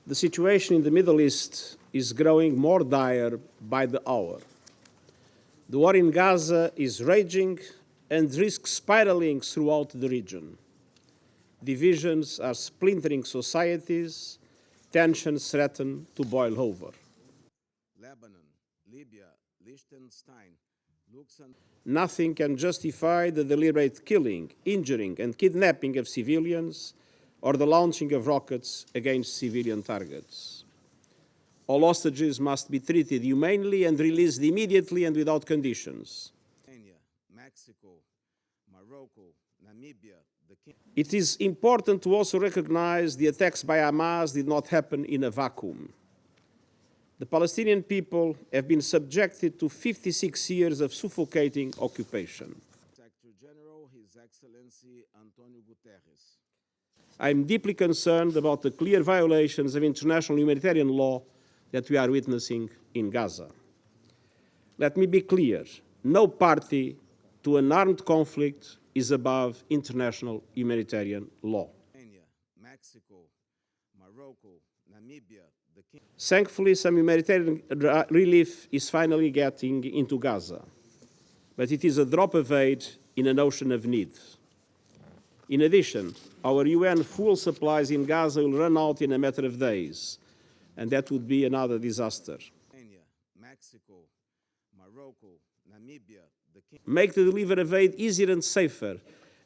The situation in the Middle East is growing more dire by the hour. The war in Gaza is raging and risks spiraling throughout the region. Divisions are splintering societies, tensions threaten to boil over. Lebanon, Libya, Liechtenstein, nothing can justify the deliberate killing, injuring, and kidnapping of civilians or the launching of rockets against civilian targets. All hostages must be treated humanely and released immediately and without conditions. Mexico, Morocco, Namibia. It is important to also recognize the attacks by Hamas did not happen in a vacuum. The Palestinian people have been subjected to 56 years of suffocating occupation. Secretary General, His Excellency António Guterres. I am deeply concerned about the clear violations of international humanitarian law that we are witnessing in Gaza. Let me be clear, no party to an armed conflict is above international humanitarian law. Mexico, Morocco, Namibia. Thankfully, some humanitarian relief is finally getting into Gaza, but it is a drop of aid in an ocean of need. In addition, our UN fuel supplies in Gaza will run out in a matter of days, and that would be another disaster. Mexico, Morocco, Namibia. Make the delivery of aid easier and safer,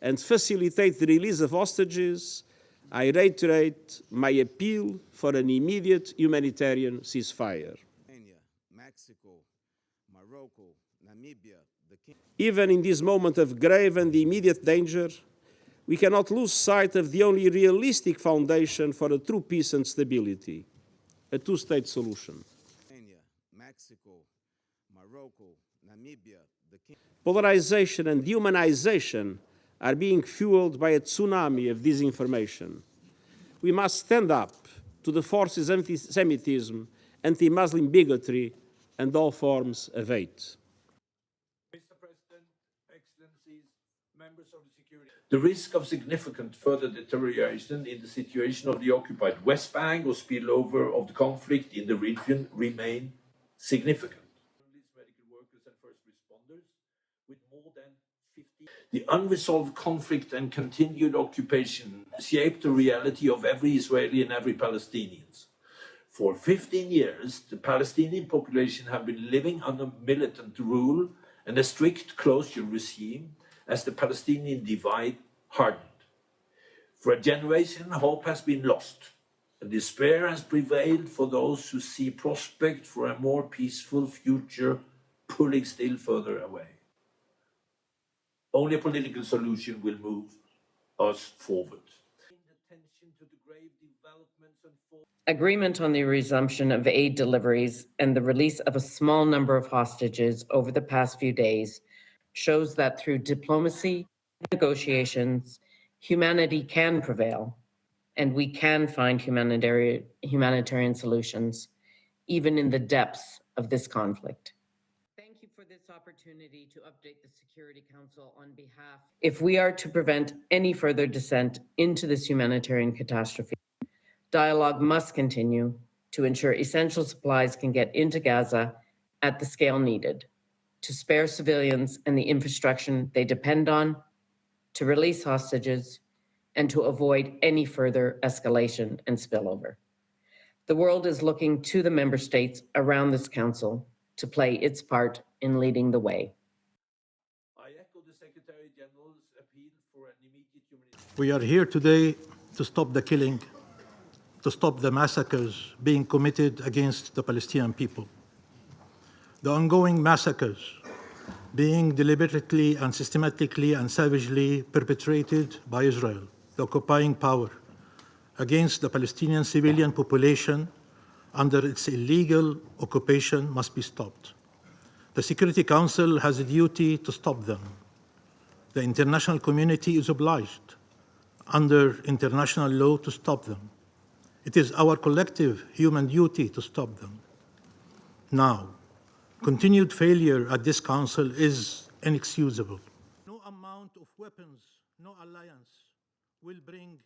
and facilitate the release of hostages. I reiterate my appeal for an immediate humanitarian ceasefire. Mexico, Morocco, Namibia. Even in this moment of grave and immediate danger, we cannot lose sight of the only realistic foundation for a true peace and stability, a two-state solution. Mexico, Morocco, Namibia. Polarization and dehumanization are being fueled by a tsunami of disinformation. We must stand up to the forces of anti-Semitism, anti-Muslim bigotry, and all forms of hate. Mr. President, Excellencies, members of the security. The risk of significant further deterioration in the situation of the occupied West Bank or spillover of the conflict in the region remain significant. Medical workers and first responders, with more than 50. The unresolved conflict and continued occupation shape the reality of every Israeli and every Palestinian. For 15 years, the Palestinian population have been living under militant rule and a strict closure regime as the Palestinian divide hardened. For a generation, hope has been lost, and despair has prevailed for those who see prospect for a more peaceful future pulling still further away. Only a political solution will move us forward. Agreement on the resumption of aid deliveries and the release of a small number of hostages over the past few days shows that through diplomacy and negotiations, humanity can prevail, and we can find humanitarian solutions, even in the depths of this conflict. Thank you for this opportunity to update the Security Council on behalf. If we are to prevent any further descent into this humanitarian catastrophe, dialogue must continue to ensure essential supplies can get into Gaza at the scale needed, to spare civilians and the infrastructure they depend on, to release hostages, and to avoid any further escalation and spillover. The world is looking to the member states around this council to play its part in leading the way. I echo the Secretary General's appeal for an immediate humanitarian. We are here today to stop the killing, to stop the massacres being committed against the Palestinian people. The ongoing massacres being deliberately and systematically and savagely perpetrated by Israel, the occupying power, against the Palestinian civilian population under its illegal occupation must be stopped. The Security Council has a duty to stop them. The international community is obliged under international law to stop them. It is our collective human duty to stop them. Now, continued failure at this council is inexcusable. No amount of weapons, no alliance will bring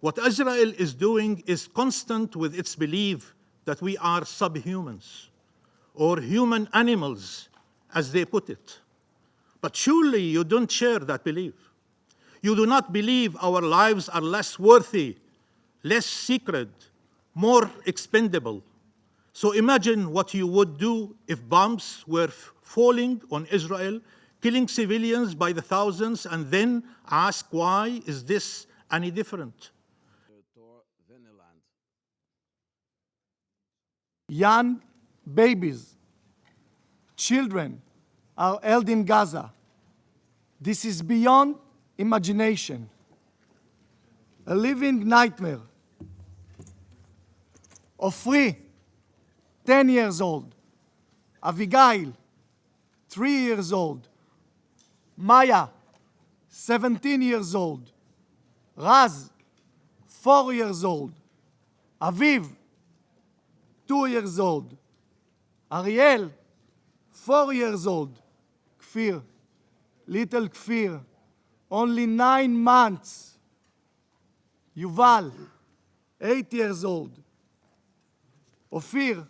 What Israel is doing is constant with its belief that we are subhumans, or human animals, as they put it. But surely you don't share that belief. You do not believe our lives are less worthy, less sacred, more expendable. So imagine what you would do if bombs were falling on Israel, killing civilians by the thousands, and then ask, why is this any different? Young babies, children are held in Gaza. This is beyond imagination, a living nightmare. Ofri, 10 years old. Avigail, 3 years old. Maya, 17 years old. Raz, 4 years old. Aviv, 2 years old. Ariel, 4 years old. Kfir, little Kfir, only 9 months. Yuval, 8 years old. Ofir,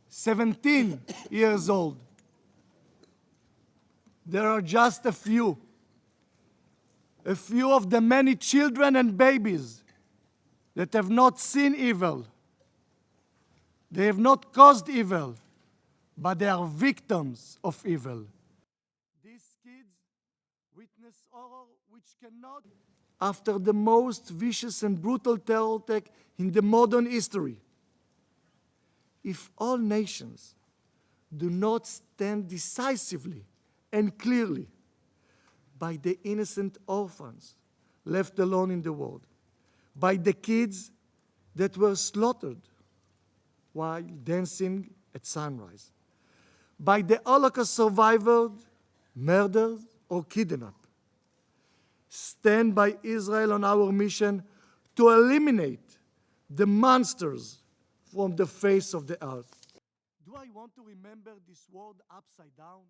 17 years old. There are just a few of the many children and babies that have not seen evil. They have not caused evil, but they are victims of evil. These kids witness horror which cannot, after the most vicious and brutal terror attack in the modern history. If all nations do not stand decisively and clearly by the innocent orphans left alone in the world, by the kids that were slaughtered while dancing at sunrise, by the Holocaust survivors, murdered or kidnapped. Stand by Israel on our mission to eliminate the monsters from the face of the earth. Do I want to remember this world upside down?